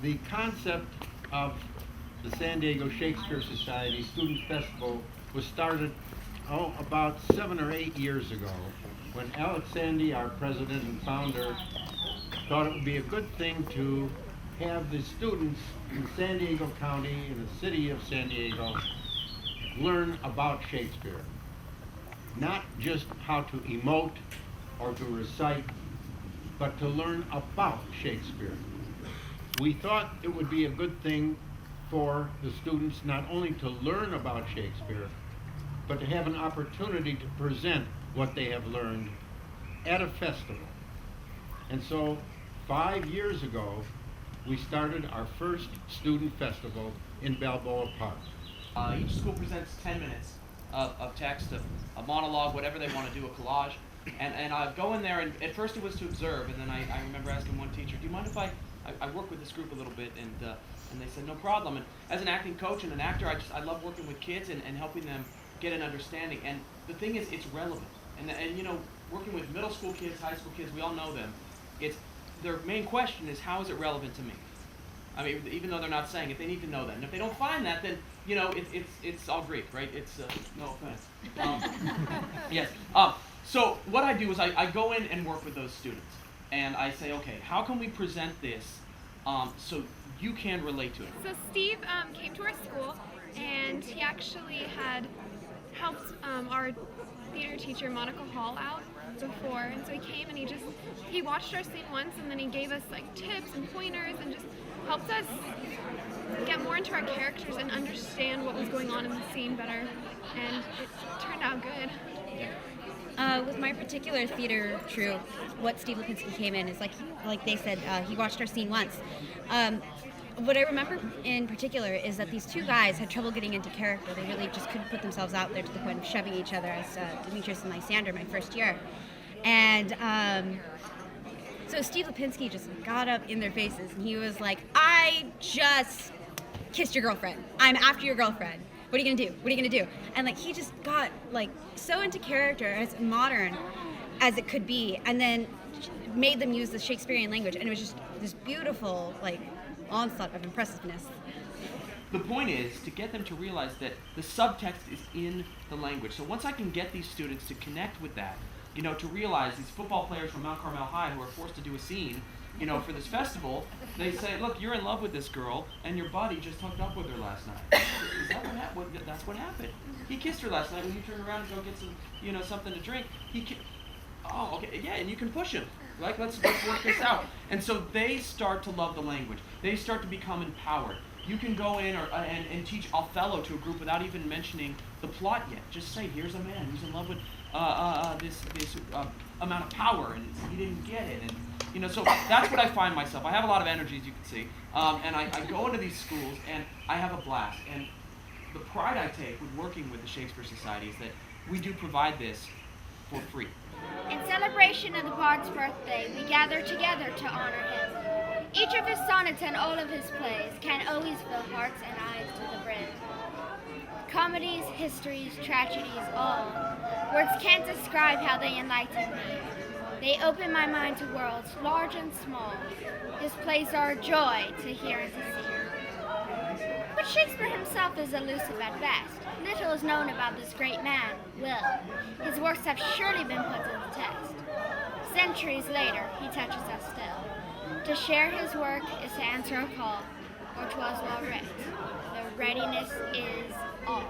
The concept of the San Diego Shakespeare Society Student Festival was started about 7 or 8 years ago when Alex Sandy, our president and founder, thought it would be a good thing to have the students in San Diego County, in the city of San Diego, learn about Shakespeare. Not just how to emote or to recite, but to learn about Shakespeare. We thought it would be a good thing for the students not only to learn about Shakespeare, but to have an opportunity to present what they have learned at a festival. And so 5 years ago, we started our first student festival in Balboa Park. Each school presents 10 minutes of text, a monologue, whatever they want to do, a collage. And I go in there, and at first it was to observe, and then I remember asking one teacher, do you mind if I work with this group a little bit? And they said, no problem. And as an acting coach and an actor, I love working with kids and helping them get an understanding. And the thing is, it's relevant. And you know, working with middle school kids, high school kids, we all know them. Their main question is, how is it relevant to me? I mean, even though they're not saying it, they need to know that. And if they don't find that, then, you know, it's all Greek, right? It's, no offense. Yes. So what I do is I go in and work with those students. And I say, okay, how can we present this so you can relate to it? So Steve came to our school, and he actually had helped our theater teacher, Monica Hall, out before. And so he came and he watched our scene once, and then he gave us like tips and pointers and just helped us get more into our characters and understand what was going on in the scene better. And it turned out good. With my particular theater troupe, what Steve Lipinski came in is like they said, he watched our scene once. What I remember in particular is that these two guys had trouble getting into character. They really just couldn't put themselves out there to the point of shoving each other as Demetrius and Lysander my first year. And so Steve Lipinski just got up in their faces and he was like, I just kissed your girlfriend. I'm after your girlfriend. What are you gonna do? What are you gonna do? And like he just got like so into character, as modern as it could be, and then made them use the Shakespearean language, and it was just this beautiful like onslaught of impressiveness. The point is to get them to realize that the subtext is in the language. So once I can get these students to connect with that, you know, to realize these football players from Mount Carmel High who are forced to do a scene, you know, for this festival, they say, look, you're in love with this girl, and your buddy just hooked up with her last night. Is that what happened? That's what happened. He kissed her last night. When you turn around and go get some, you know, something to drink, oh, okay, yeah, and you can push him. Like, let's work this out. And so they start to love the language. They start to become empowered. You can go in and teach Othello to a group without even mentioning the plot yet. Just say, here's a man who's in love with this amount of power, and he didn't get it. And you know, so that's what I find myself. I have a lot of energy, as you can see, and I go into these schools, and I have a blast. And the pride I take with working with the Shakespeare Society is that we do provide this for free. In celebration of the bard's birthday, we gather together to honor him. Each of his sonnets and all of his plays can always fill hearts and eyes to the brim. Comedies, histories, tragedies, all. Words can't describe how they enlighten me. They open my mind to worlds large and small. His plays are a joy to hear and to see. But Shakespeare himself is elusive at best. Little is known about this great man, Will. His works have surely been put to the test. Centuries later, he touches us still. To share his work is to answer a call, or 'twas well read. The readiness is all.